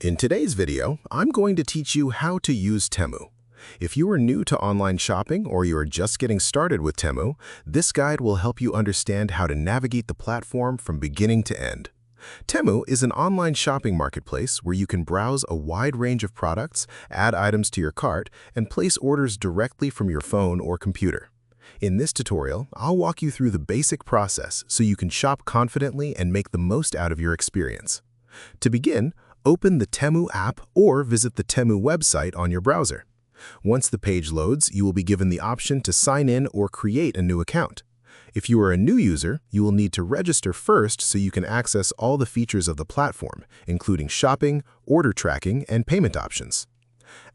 In today's video, I'm going to teach you how to use Temu. If you are new to online shopping or you are just getting started with Temu, this guide will help you understand how to navigate the platform from beginning to end. Temu is an online shopping marketplace where you can browse a wide range of products, add items to your cart, and place orders directly from your phone or computer. In this tutorial, I'll walk you through the basic process so you can shop confidently and make the most out of your experience. To begin, open the Temu app or visit the Temu website on your browser. Once the page loads, you will be given the option to sign in or create a new account. If you are a new user, you will need to register first so you can access all the features of the platform, including shopping, order tracking, and payment options.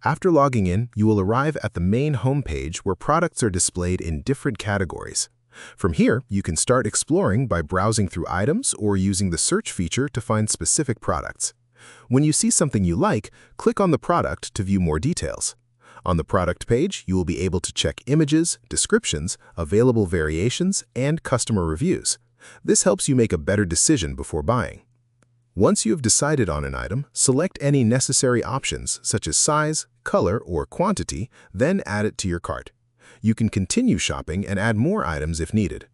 After logging in, you will arrive at the main homepage where products are displayed in different categories. From here, you can start exploring by browsing through items or using the search feature to find specific products. When you see something you like, click on the product to view more details. On the product page, you will be able to check images, descriptions, available variations, and customer reviews. This helps you make a better decision before buying. Once you have decided on an item, select any necessary options such as size, color, or quantity, then add it to your cart. You can continue shopping and add more items if needed.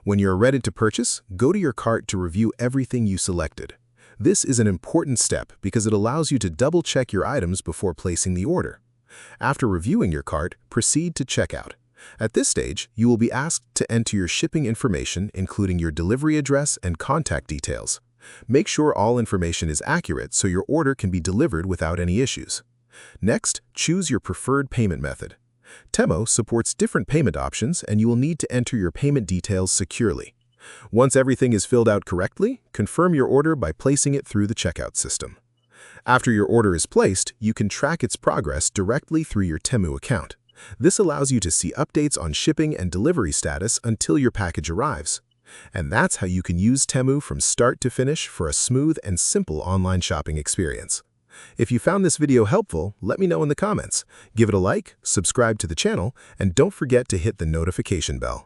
When you're ready to purchase, go to your cart to review everything you selected. This is an important step because it allows you to double-check your items before placing the order. After reviewing your cart, proceed to checkout. At this stage, you will be asked to enter your shipping information, including your delivery address and contact details. Make sure all information is accurate so your order can be delivered without any issues. Next, choose your preferred payment method. Temu supports different payment options, and you will need to enter your payment details securely. Once everything is filled out correctly, confirm your order by placing it through the checkout system. After your order is placed, you can track its progress directly through your Temu account. This allows you to see updates on shipping and delivery status until your package arrives. And that's how you can use Temu from start to finish for a smooth and simple online shopping experience. If you found this video helpful, let me know in the comments. Give it a like, subscribe to the channel, and don't forget to hit the notification bell.